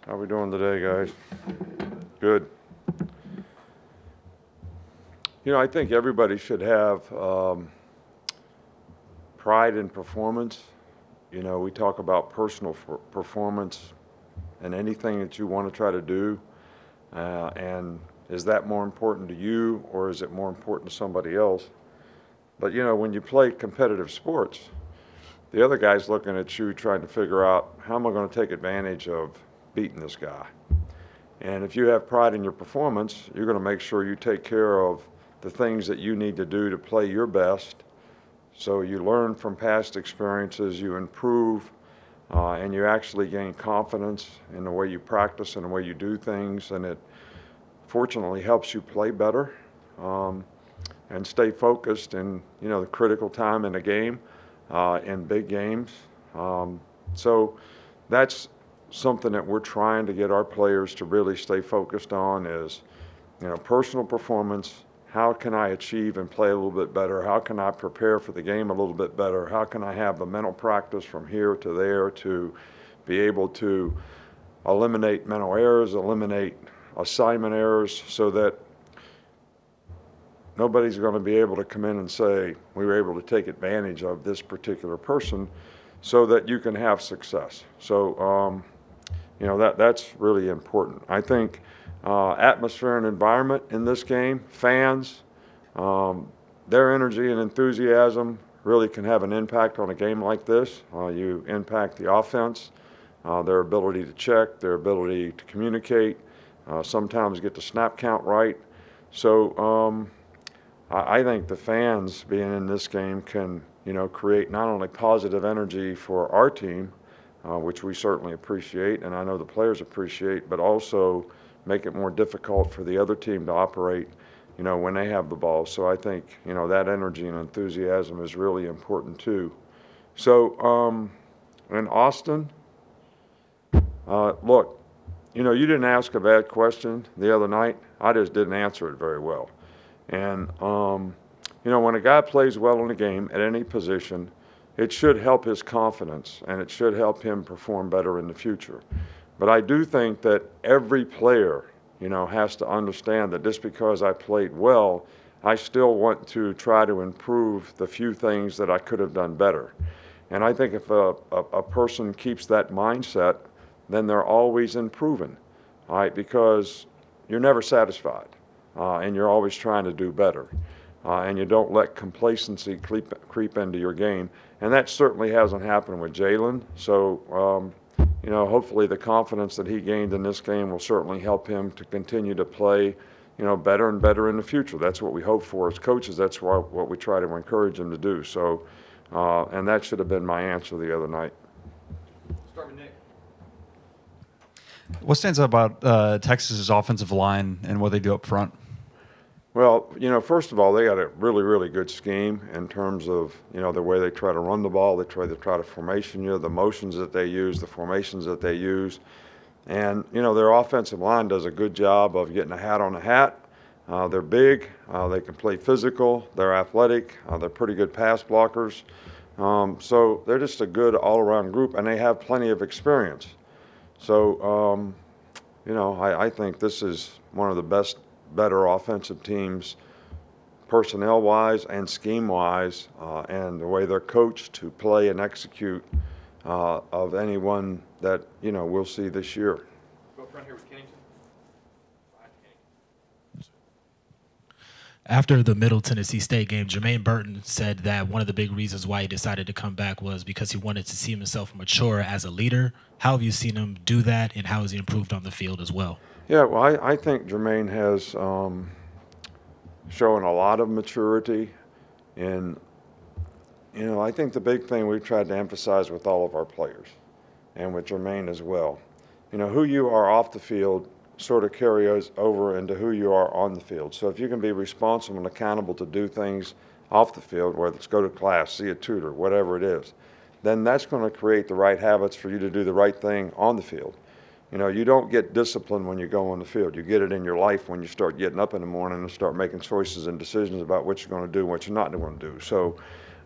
How we doing today, guys? Good. You know, I think everybody should have pride in performance. You know, we talk about personal performance and anything that you want to try to do. And is that more important to you or is it more important to somebody else? But, you know, when you play competitive sports, the other guy's looking at you trying to figure out how am I going to take advantage of beating this guy? And if you have pride in your performance, you're going to make sure you take care of the things that you need to do to play your best. So you learn from past experiences, you improve, and you actually gain confidence in the way you practice and the way you do things. And it fortunately helps you play better and stay focused in, you know, the critical time in a game, in big games. So that's something that we're trying to get our players to really stay focused on is, you know, personal performance. How can I achieve and play a little bit better? How can I prepare for the game a little bit better? How can I have the mental practice from here to there to be able to eliminate mental errors, eliminate assignment errors so that nobody's going to be able to come in and say, we were able to take advantage of this particular person so that you can have success. So, you know, that's really important. I think atmosphere and environment in this game, fans, their energy and enthusiasm really can have an impact on a game like this. You impact the offense, their ability to check, their ability to communicate, sometimes get the snap count right. So I think the fans being in this game can, you know, create not only positive energy for our team, which we certainly appreciate, and I know the players appreciate, but also make it more difficult for the other team to operate, you know, when they have the ball. So I think, you know, that energy and enthusiasm is really important too. So in Austin, look, you know, you didn't ask a bad question the other night. I just didn't answer it very well. And, you know, when a guy plays well in a game at any position, it should help his confidence and it should help him perform better in the future. But I do think that every player, you know, has to understand that just because I played well, I still want to try to improve the few things that I could have done better. And I think if a person keeps that mindset, then they're always improving, all right, because you're never satisfied and you're always trying to do better. And you don't let complacency creep into your game. And that certainly hasn't happened with Jalen. So, you know, hopefully the confidence that he gained in this game will certainly help him to continue to play, you know, better and better in the future. That's what we hope for as coaches. That's what we try to encourage him to do. So, and that should have been my answer the other night. Start with Nick. What stands out about Texas's offensive line and what they do up front? Well, you know, first of all, they got a really, really good scheme in terms of, you know, the way they try to run the ball. They try to formation you, the motions that they use, the formations that they use. And, you know, their offensive line does a good job of getting a hat on a hat. They're big. They can play physical. They're athletic. They're pretty good pass blockers. So they're just a good all-around group, and they have plenty of experience. So, you know, I think this is one of the better offensive teams personnel-wise and scheme-wise, and the way they're coached to play and execute of anyone that, you know, we'll see this year. Go front here with Kennington. After the Middle Tennessee State game, Jermaine Burton said that one of the big reasons why he decided to come back was because he wanted to see himself mature as a leader. How have you seen him do that, and how has he improved on the field as well? Yeah, well, I think Jermaine has shown a lot of maturity. And, you know, I think the big thing we've tried to emphasize with all of our players and with Jermaine as well, you know, who you are off the field sort of carries over into who you are on the field. So if you can be responsible and accountable to do things off the field, whether it's go to class, see a tutor, whatever it is, then that's going to create the right habits for you to do the right thing on the field. You know, you don't get discipline when you go on the field. You get it in your life when you start getting up in the morning and start making choices and decisions about what you're going to do and what you're not going to do. So,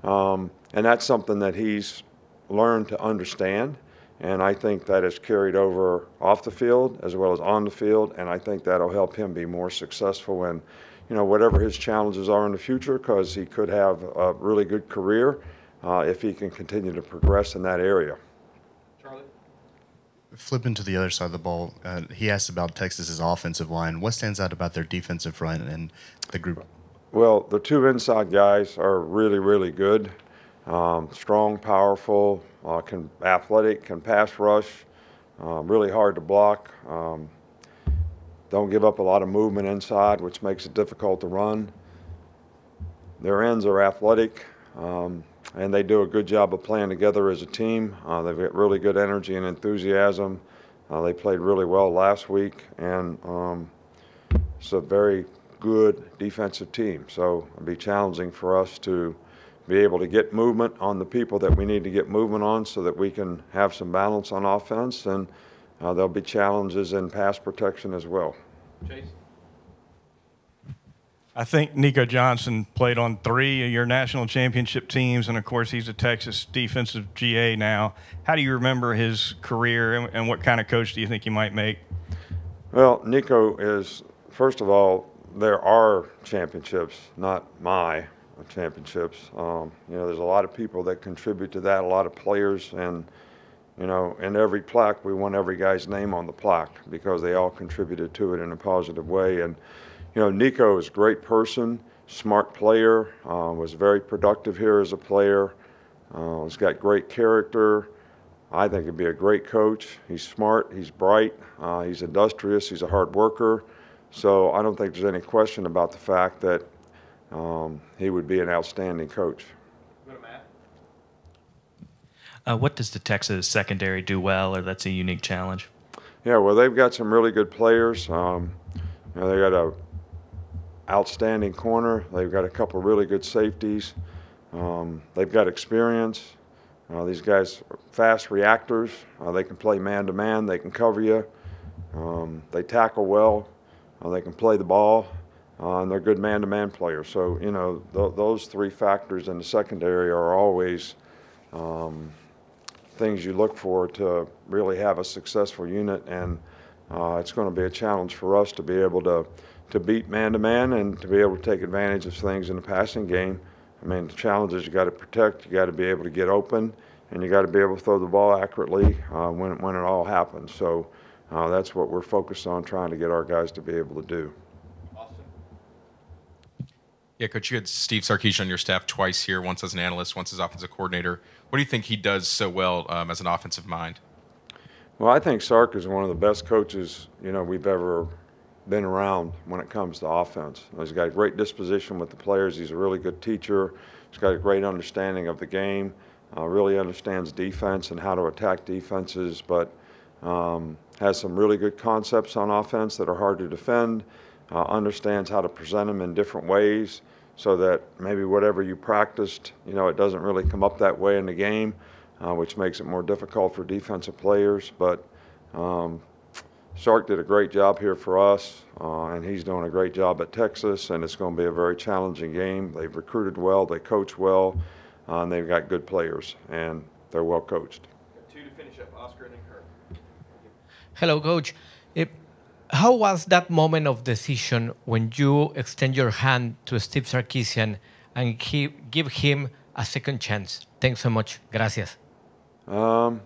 and that's something that he's learned to understand. And I think that is carried over off the field as well as on the field, and I think that'll help him be more successful in, whatever his challenges are in the future, because he could have a really good career if he can continue to progress in that area. Charlie? Flipping to the other side of the ball, he asked about Texas's offensive line. What stands out about their defensive front and the group? Well, the two inside guys are really, really good. Strong, powerful, athletic, can pass rush, really hard to block. Don't give up a lot of movement inside, which makes it difficult to run. Their ends are athletic, and they do a good job of playing together as a team. They've got really good energy and enthusiasm. They played really well last week, and it's a very good defensive team. So it'll be challenging for us to be able to get movement on the people that we need to get movement on so that we can have some balance on offense, and there'll be challenges in pass protection as well. Chase? I think Nico Johnson played on 3 of your national championship teams, and of course he's a Texas defensive GA now. How do you remember his career, and what kind of coach do you think he might make? Well, Nico is, first of all, there are championships, not my championships. There's a lot of people that contribute to that, a lot of players, and in every plaque we want every guy's name on the plaque because they all contributed to it in a positive way. And Nico is a great person, smart player, was very productive here as a player. He's got great character. I think he'd be a great coach. He's smart, he's bright, he's industrious, he's a hard worker. So I don't think there's any question about the fact that he would be an outstanding coach. Go to Matt. What does the Texas secondary do well, or that's a unique challenge? Yeah, well, they've got some really good players. They got a outstanding corner. They've got a couple of really good safeties. They've got experience. These guys are fast reactors. They can play man-to-man. They can cover you. They tackle well. They can play the ball. And they're good man-to-man players. So, those 3 factors in the secondary are always things you look for to really have a successful unit. And it's going to be a challenge for us to be able to beat man-to-man and to be able to take advantage of things in the passing game. I mean, the challenge is you got to protect, you got to be able to get open, and you got to be able to throw the ball accurately when it all happens. So that's what we're focused on, trying to get our guys to be able to do. Austin? Yeah, Coach, you had Steve Sarkisian on your staff twice here, once as an analyst, once as offensive coordinator. What do you think he does so well as an offensive mind? Well, I think Sark is one of the best coaches, we've ever been around when it comes to offense. He's got a great disposition with the players. He's a really good teacher. He's got a great understanding of the game, really understands defense and how to attack defenses, but has some really good concepts on offense that are hard to defend, understands how to present them in different ways so that maybe whatever you practiced, it doesn't really come up that way in the game, which makes it more difficult for defensive players. But Sark did a great job here for us, and he's doing a great job at Texas, and it's going to be a very challenging game. They've recruited well, they coach well, and they've got good players, and they're well coached. Got 2 to finish up, Oscar and then Kirk. Hello, Coach. How was that moment of decision when you extend your hand to Steve Sarkisian and give him a second chance? Thanks so much. Gracias. I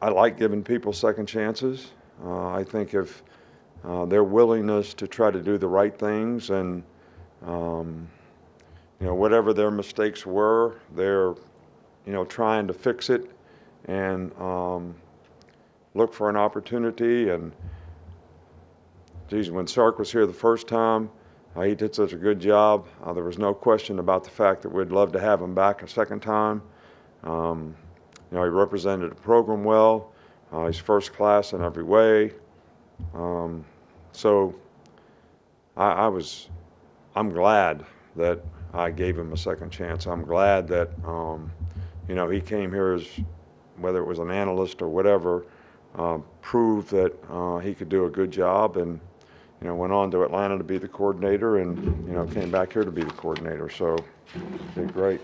like giving people second chances. I think if their willingness to try to do the right things and whatever their mistakes were, they're trying to fix it and look for an opportunity. And geez, when Sark was here the first time, he did such a good job. There was no question about the fact that we'd love to have him back a second time. He represented the program well. He's first class in every way. So I'm glad that I gave him a second chance. I'm glad that he came here as, whether it was an analyst or whatever, proved that he could do a good job. And went on to Atlanta to be the coordinator and, came back here to be the coordinator. So, did great.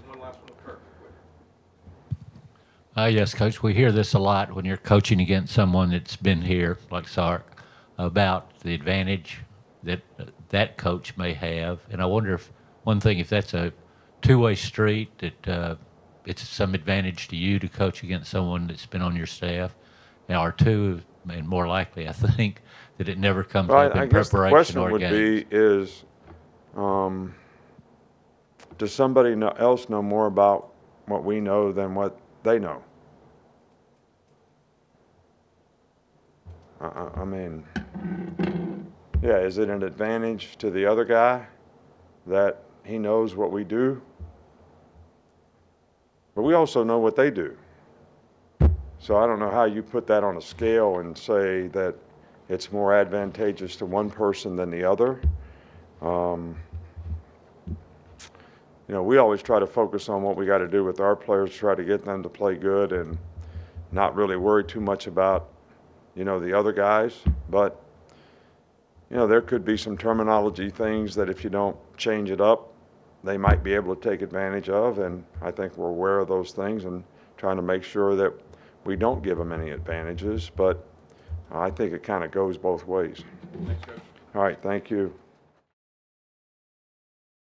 One last one with Kirk. Yes, Coach, we hear this a lot when you're coaching against someone that's been here, like Sark, about the advantage that that coach may have. And I wonder if that's a two-way street, that it's some advantage to you to coach against someone that's been on your staff, or two, and more likely, I think, that it never comes up I in guess the preparation question or would games. be is, does somebody else know more about what we know than what they know? I mean, yeah, is it an advantage to the other guy that he knows what we do? But we also know what they do. So I don't know how you put that on a scale and say that it's more advantageous to one person than the other. We always try to focus on what we got to do with our players, try to get them to play good and not really worry too much about, the other guys. But, there could be some terminology things that if you don't change it up, they might be able to take advantage of. And I think we're aware of those things and trying to make sure that we don't give them any advantages. But I think it kind of goes both ways. Thanks, Coach. All right, thank you.